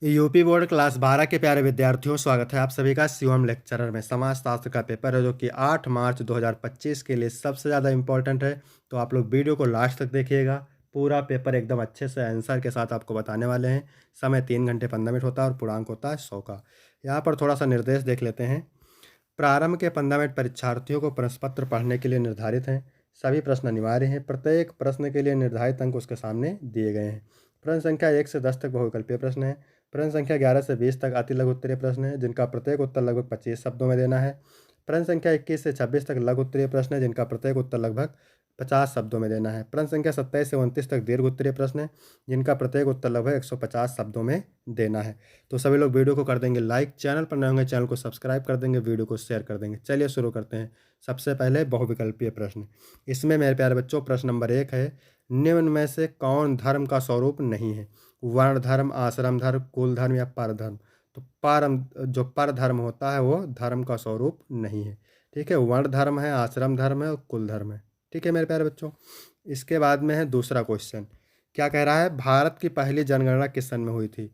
UP board class 12 के प्यारे विद्यार्थियों, स्वागत है आप सभी का शिवम लेक्चरर में। समाजशास्त्र का पेपर है जो कि 8 मार्च 2025 के लिए सबसे ज़्यादा इम्पोर्टेंट है। तो आप लोग वीडियो को लास्ट तक देखिएगा। पूरा पेपर एकदम अच्छे से आंसर के साथ आपको बताने वाले हैं। समय 3 घंटे 15 मिनट होता है और पूर्णांक होता है 100 का। यहाँ पर थोड़ा सा निर्देश देख लेते हैं। प्रारंभ के 15 मिनट परीक्षार्थियों को प्रश्न पत्र पढ़ने के लिए निर्धारित हैं। सभी प्रश्न अनिवार्य हैं। प्रत्येक प्रश्न के लिए निर्धारित अंक उसके सामने दिए गए हैं। प्रश्न संख्या 1 से 10 तक बहुविकल्पीय प्रश्न है। प्रश्न संख्या 11 से 20 तक अति लघु उत्तरीय प्रश्न है, जिनका प्रत्येक उत्तर लगभग 25 शब्दों में देना है। प्रश्न संख्या 21 से 26 तक लघु उत्तरीय प्रश्न है, जिनका प्रत्येक उत्तर लगभग 50 शब्दों में देना है। प्रश्न संख्या 27 से 29 तक दीर्घ उत्तरीय प्रश्न है, जिनका प्रत्येक उत्तर लगभग 150 शब्दों में देना है। तो सभी लोग वीडियो को कर देंगे लाइक, चैनल पर नए होंगे चैनल को सब्सक्राइब कर देंगे, वीडियो को शेयर कर देंगे। चलिए शुरू करते हैं। सबसे पहले बहुविकल्पीय प्रश्न। इसमें मेरे प्यारे बच्चों प्रश्न नंबर 1 है, निम्न में से कौन धर्म का स्वरूप नहीं है? वर्ण धर्म, आश्रम धर्म, कुल धर्म या पर धर्म? तो जो पर धर्म होता है वो धर्म का स्वरूप नहीं है। ठीक है, वर्ण धर्म है, आश्रम धर्म है और कुल धर्म है। ठीक है मेरे प्यारे बच्चों। इसके बाद में है दूसरा क्वेश्चन। क्या कह रहा है, भारत की पहली जनगणना किस सन में हुई थी?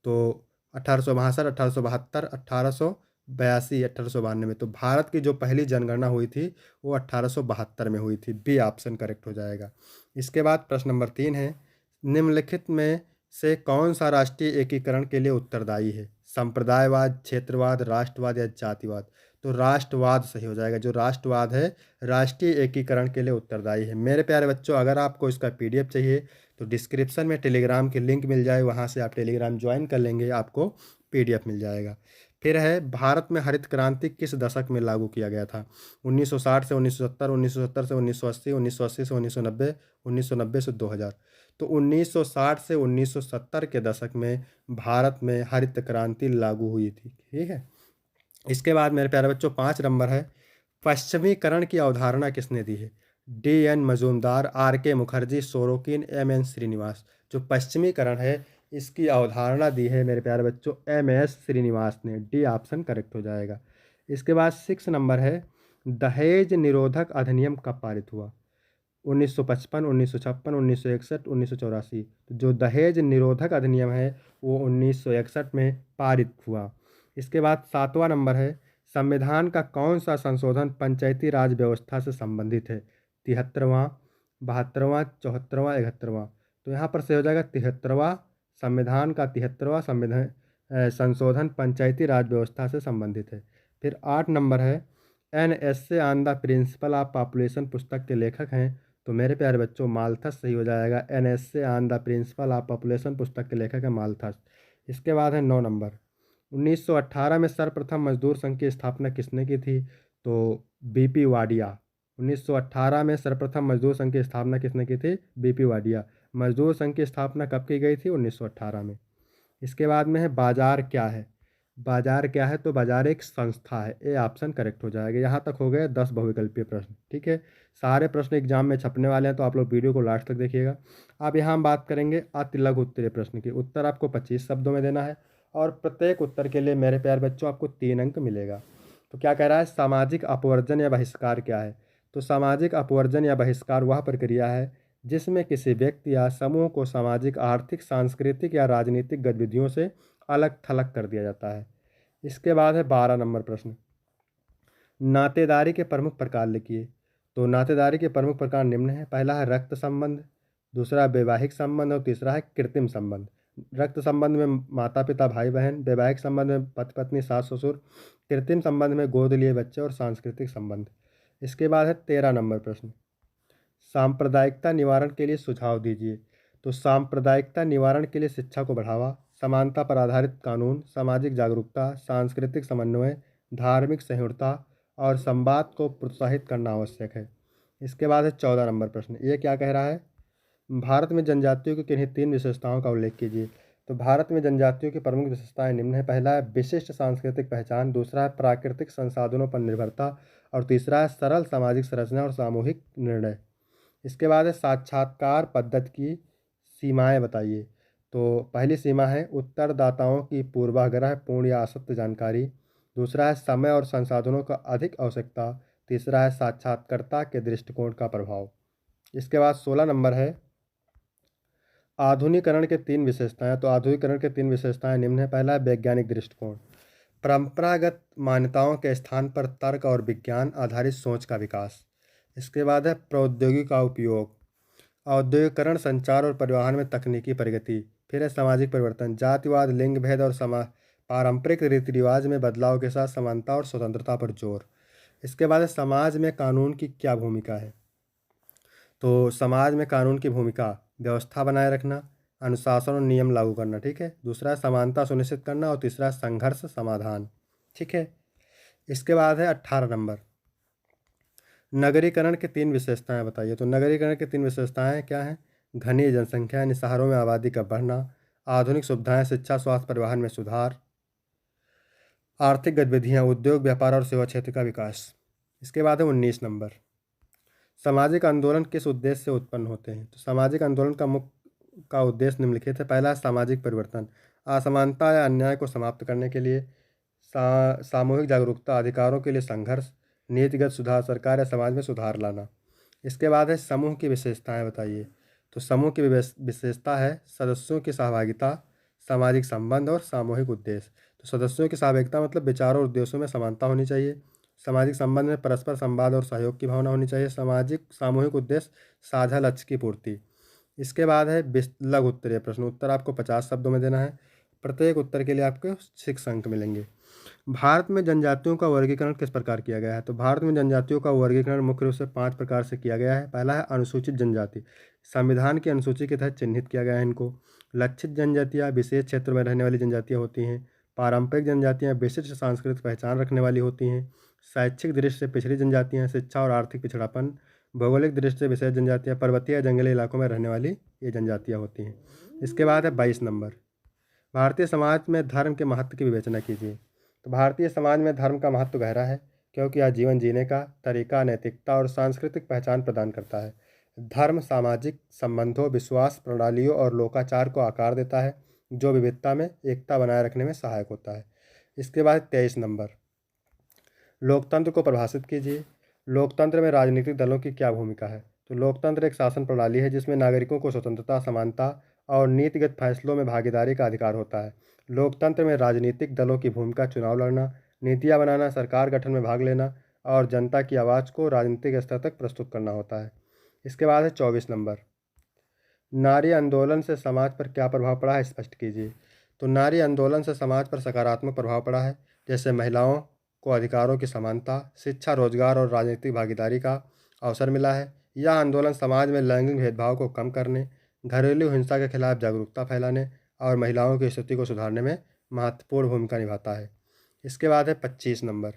तो 1862, 1872, 1882, 1892 में। तो भारत की जो पहली जनगणना हुई थी वो 1872 में हुई थी। बी ऑप्शन करेक्ट हो जाएगा। इसके बाद प्रश्न नंबर 3 है, निम्नलिखित में से कौन सा राष्ट्रीय एकीकरण के लिए उत्तरदायी है? संप्रदायवाद, क्षेत्रवाद, राष्ट्रवाद या जातिवाद? तो राष्ट्रवाद सही हो जाएगा। जो राष्ट्रवाद है राष्ट्रीय एकीकरण के लिए उत्तरदायी है। मेरे प्यारे बच्चों, अगर आपको इसका पीडीएफ चाहिए तो डिस्क्रिप्शन में टेलीग्राम की लिंक मिल जाए, वहाँ से आप टेलीग्राम ज्वाइन कर लेंगे, आपको पीडीएफ मिल जाएगा। फिर है, भारत में हरित क्रांति किस दशक में लागू किया गया था? 1960 से 1970, 1970 से 1980, 1980 से 1990, 1990 से 2000। तो 1960 से 1970 के दशक में भारत में हरित क्रांति लागू हुई थी। ठीक है। इसके बाद मेरे प्यारे बच्चों 5 नंबर है, पश्चिमीकरण की अवधारणा किसने दी है? D N. Majumdar, R K. Mukherjee, Sorokin, M N. Srinivas. जो पश्चिमीकरण है इसकी अवधारणा दी है मेरे प्यारे बच्चों एम.एस. श्रीनिवास ने। डी ऑप्शन करेक्ट हो जाएगा। इसके बाद 6 नंबर है, दहेज निरोधक अधिनियम कब पारित हुआ? 1955, 1956, 1961, 1984। तो जो दहेज निरोधक अधिनियम है वो 1961 में पारित हुआ। इसके बाद 7वां नंबर है, संविधान का कौन सा संशोधन पंचायती राज व्यवस्था से संबंधित है? 73वां, 72वां, 74वां, 71वां? तो यहाँ पर से हो जाएगा 73वां। संविधान का 73वां संशोधन पंचायती राज व्यवस्था से संबंधित है। फिर 8 नंबर है, an essay. On the principle of population पुस्तक के लेखक हैं? तो मेरे प्यारे बच्चों माल्थस सही हो जाएगा। An essay. On the principle of population पुस्तक के लेखक है माल्थस। इसके बाद है 9 नंबर, 1918 में सर्वप्रथम मजदूर संघ की स्थापना किसने की थी? तो बीपी वाडिया। 1918 में सर्वप्रथम मजदूर संघ की स्थापना किसने की थी? बीपी वाडिया। मजदूर संघ की स्थापना कब की गई थी? 1918 में। इसके बाद में है, बाजार क्या है? बाजार क्या है? तो बाजार एक संस्था है। ए ऑप्शन करेक्ट हो जाएगा। यहाँ तक हो गए 10 बहुविकल्पीय प्रश्न। ठीक है, सारे प्रश्न एग्जाम में छपने वाले हैं तो आप लोग वीडियो को लास्ट तक देखिएगा। अब यहाँ हम बात करेंगे अति लघु उत्तरीय प्रश्न की। उत्तर आपको 25 शब्दों में देना है और प्रत्येक उत्तर के लिए मेरे प्यारे बच्चों आपको 3 अंक मिलेगा। तो क्या कह रहा है, सामाजिक अपवर्जन या बहिष्कार क्या है? तो सामाजिक अपवर्जन या बहिष्कार वह प्रक्रिया है जिसमें किसी व्यक्ति या समूह को सामाजिक, आर्थिक, सांस्कृतिक या राजनीतिक गतिविधियों से अलग थलग कर दिया जाता है। इसके बाद है 12 नंबर प्रश्न, नातेदारी के प्रमुख प्रकार लिखिए। तो नातेदारी के प्रमुख प्रकार निम्न है। पहला है रक्त संबंध, दूसरा वैवाहिक संबंध और तीसरा है कृत्रिम संबंध। रक्त संबंध में माता पिता भाई बहन, वैवाहिक संबंध में पति पत्नी सास ससुर, कृत्रिम संबंध में गोद लिए बच्चे और सांस्कृतिक संबंध। इसके बाद है 13 नंबर प्रश्न, सांप्रदायिकता निवारण के लिए सुझाव दीजिए। तो सांप्रदायिकता निवारण के लिए शिक्षा को बढ़ावा, समानता पर आधारित कानून, सामाजिक जागरूकता, सांस्कृतिक समन्वय, धार्मिक सहिष्णुता और संवाद को प्रोत्साहित करना आवश्यक है। इसके बाद है 14 नंबर प्रश्न, ये क्या कह रहा है, भारत में जनजातियों की किन्हीं 3 विशेषताओं का उल्लेख कीजिए। तो भारत में जनजातियों की प्रमुख विशेषताएं निम्न है। पहला है विशिष्ट सांस्कृतिक पहचान, दूसरा है प्राकृतिक संसाधनों पर निर्भरता और तीसरा है सरल सामाजिक संरचना और सामूहिक निर्णय। इसके बाद है साक्षात्कार पद्धति की सीमाएं बताइए। तो पहली सीमा है उत्तरदाताओं की पूर्वाग्रह पूर्ण या असत्य जानकारी, दूसरा है समय और संसाधनों का अधिक आवश्यकता, तीसरा है साक्षात्कारकर्ता के दृष्टिकोण का प्रभाव। इसके बाद 16 नंबर है, आधुनिकीकरण के 3 विशेषताएं। तो आधुनिकीकरण के 3 विशेषताएं निम्न है। पहला है वैज्ञानिक दृष्टिकोण। परंपरागत मान्यताओं के स्थान पर तर्क और विज्ञान आधारित सोच का विकास। इसके बाद है प्रौद्योगिकी का उपयोग। औद्योगिकरण, संचार और परिवहन में तकनीकी प्रगति। फिर है सामाजिक परिवर्तन। जातिवाद, लिंग भेद और पारंपरिक रीति रिवाज में बदलाव के साथ समानता और स्वतंत्रता पर जोर। इसके बाद है समाज में कानून की क्या भूमिका है। तो समाज में कानून की भूमिका व्यवस्था बनाए रखना, अनुशासन और नियम लागू करना। ठीक है। दूसरा है समानता सुनिश्चित करना और तीसरा है संघर्ष समाधान। ठीक है। इसके बाद है 18 नंबर, नगरीकरण के 3 विशेषताएं बताइए। तो नगरीकरण की 3 विशेषताएं क्या हैं। घनी जनसंख्या यानी शहरों में आबादी का बढ़ना, आधुनिक सुविधाएं, शिक्षा, स्वास्थ्य, परिवहन में सुधार, आर्थिक गतिविधियां, उद्योग, व्यापार और सेवा क्षेत्र का विकास। इसके बाद है 19 नंबर, सामाजिक आंदोलन किस उद्देश्य से उत्पन्न होते हैं। तो सामाजिक आंदोलन का मुख्य का उद्देश्य निम्नलिखित है। पहला है सामाजिक परिवर्तन, असमानता या अन्याय को समाप्त करने के लिए। सामूहिक जागरूकता, अधिकारों के लिए संघर्ष, नीतिगत सुधार, सरकार या समाज में सुधार लाना। इसके बाद है समूह की विशेषताएं बताइए। तो समूह की विशेषता है सदस्यों की सहभागिता, सामाजिक संबंध और सामूहिक उद्देश्य। तो सदस्यों की सहभागिता मतलब विचारों और उद्देश्यों में समानता होनी चाहिए। सामाजिक संबंध में परस्पर संवाद और सहयोग की भावना होनी चाहिए। सामूहिक उद्देश्य साझा लक्ष्य की पूर्ति। इसके बाद है लघु उत्तरीय प्रश्न। उत्तर आपको 50 शब्दों में देना है। प्रत्येक उत्तर के लिए आपको 6 अंक मिलेंगे। भारत में जनजातियों का वर्गीकरण किस प्रकार किया गया है। तो भारत में जनजातियों का वर्गीकरण मुख्य रूप से 5 प्रकार से किया गया है। पहला है अनुसूचित जनजाति, संविधान की अनुसूची के तहत चिन्हित किया गया है इनको। लक्षित जनजातियाँ विशेष क्षेत्र में रहने वाली जनजातियाँ होती हैं। पारंपरिक जनजातियाँ विशिष्ट सांस्कृतिक पहचान रखने वाली होती हैं। शैक्षिक दृष्टि से पिछड़ी जनजातियाँ, शिक्षा और आर्थिक पिछड़ापन। भौगोलिक दृष्टि से विशेष जनजातियाँ, पर्वतीय या जंगली इलाकों में रहने वाली ये जनजातियाँ होती हैं। इसके बाद है 22 नंबर, भारतीय समाज में धर्म के महत्व की विवेचना कीजिए। तो भारतीय समाज में धर्म का महत्व गहरा है क्योंकि यह जीवन जीने का तरीका, नैतिकता और सांस्कृतिक पहचान प्रदान करता है। धर्म सामाजिक संबंधों, विश्वास प्रणालियों और लोकाचार को आकार देता है जो विविधता में एकता बनाए रखने में सहायक होता है। इसके बाद 23 नंबर, लोकतंत्र को परिभाषित कीजिए। लोकतंत्र में राजनीतिक दलों की क्या भूमिका है। तो लोकतंत्र एक शासन प्रणाली है जिसमें नागरिकों को स्वतंत्रता, समानता और नीतिगत फैसलों में भागीदारी का अधिकार होता है। लोकतंत्र में राजनीतिक दलों की भूमिका चुनाव लड़ना, नीतियाँ बनाना, सरकार गठन में भाग लेना और जनता की आवाज़ को राजनीतिक स्तर तक प्रस्तुत करना होता है। इसके बाद है 24 नंबर, नारी आंदोलन से समाज पर क्या प्रभाव पड़ा है, स्पष्ट कीजिए। तो नारी आंदोलन से समाज पर सकारात्मक प्रभाव पड़ा है, जैसे महिलाओं को अधिकारों की समानता, शिक्षा, रोजगार और राजनीतिक भागीदारी का अवसर मिला है। यह आंदोलन समाज में लैंगिक भेदभाव को कम करने, घरेलू हिंसा के खिलाफ जागरूकता फैलाने और महिलाओं की स्थिति को सुधारने में महत्वपूर्ण भूमिका निभाता है। इसके बाद है 25 नंबर,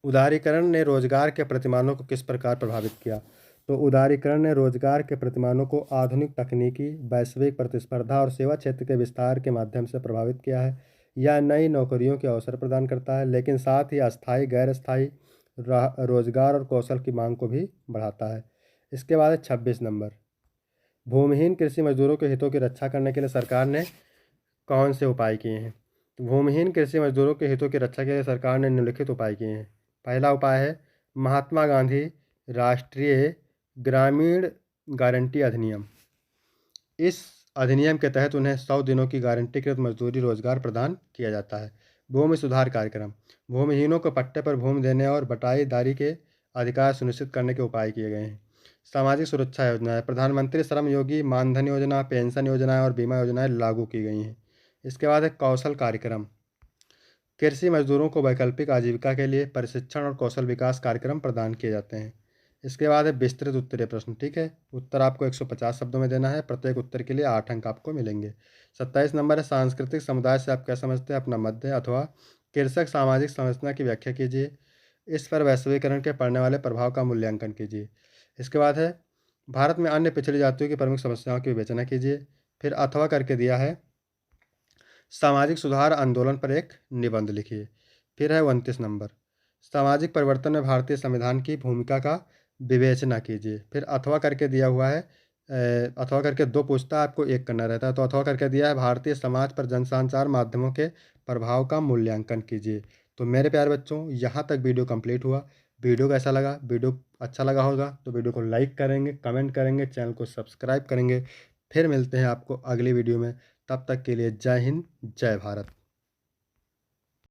उदारीकरण ने रोजगार के प्रतिमानों को किस प्रकार प्रभावित किया। तो उदारीकरण ने रोजगार के प्रतिमानों को आधुनिक तकनीकी, वैश्विक प्रतिस्पर्धा और सेवा क्षेत्र के विस्तार के माध्यम से प्रभावित किया है। यह नई नौकरियों के अवसर प्रदान करता है, लेकिन साथ ही अस्थायी, गैर अस्थायी रोजगार और कौशल की मांग को भी बढ़ाता है। इसके बाद है 26 नंबर, भूमिहीन कृषि मजदूरों के हितों की रक्षा करने के लिए सरकार ने कौन से उपाय किए हैं। तो भूमिहीन कृषि मजदूरों के हितों की रक्षा के लिए सरकार ने निम्नलिखित उपाय किए हैं। पहला उपाय है महात्मा गांधी राष्ट्रीय ग्रामीण गारंटी अधिनियम। इस अधिनियम के तहत उन्हें 100 दिनों की गारंटीकृत मजदूरी रोजगार प्रदान किया जाता है। भूमि सुधार कार्यक्रम, भूमिहीनों को पट्टे पर भूमि देने और बटाईदारी के अधिकार सुनिश्चित करने के उपाय किए गए हैं। सामाजिक सुरक्षा योजनाएं, प्रधानमंत्री श्रम योगी मानधन योजना, पेंशन योजनाएं और बीमा योजनाएं लागू की गई हैं। इसके बाद है कौशल कार्यक्रम, कृषि मजदूरों को वैकल्पिक आजीविका के लिए प्रशिक्षण और कौशल विकास कार्यक्रम प्रदान किए जाते हैं। इसके बाद है विस्तृत उत्तरीय प्रश्न। ठीक है। उत्तर आपको 150 शब्दों में देना है। प्रत्येक उत्तर के लिए 8 अंक आपको मिलेंगे। 27 नंबर है सांस्कृतिक समुदाय से आप क्या समझते हैं, अपना मत दें। अथवा कृषक सामाजिक संरचना की व्याख्या कीजिए। इस पर वैश्वीकरण के पड़ने वाले प्रभाव का मूल्यांकन कीजिए। इसके बाद है भारत में अन्य पिछड़ी जातियों की प्रमुख समस्याओं की विवेचना कीजिए। फिर अथवा करके दिया है सामाजिक सुधार आंदोलन पर एक निबंध लिखिए। फिर है 29 नंबर, सामाजिक परिवर्तन में भारतीय संविधान की भूमिका का विवेचना कीजिए। फिर अथवा करके दिया हुआ है अथवा करके 2 पूछता है, आपको 1 करना रहता है। तो अथवा करके दिया है भारतीय समाज पर जनसंचार माध्यमों के प्रभाव का मूल्यांकन कीजिए। तो मेरे प्यारे बच्चों, यहाँ तक वीडियो कंप्लीट हुआ। वीडियो कैसा लगा, वीडियो अच्छा लगा होगा तो वीडियो को लाइक करेंगे, कमेंट करेंगे, चैनल को सब्सक्राइब करेंगे फिर मिलते हैं आपको अगली वीडियो में। तब तक के लिए जय हिंद, जय भारत।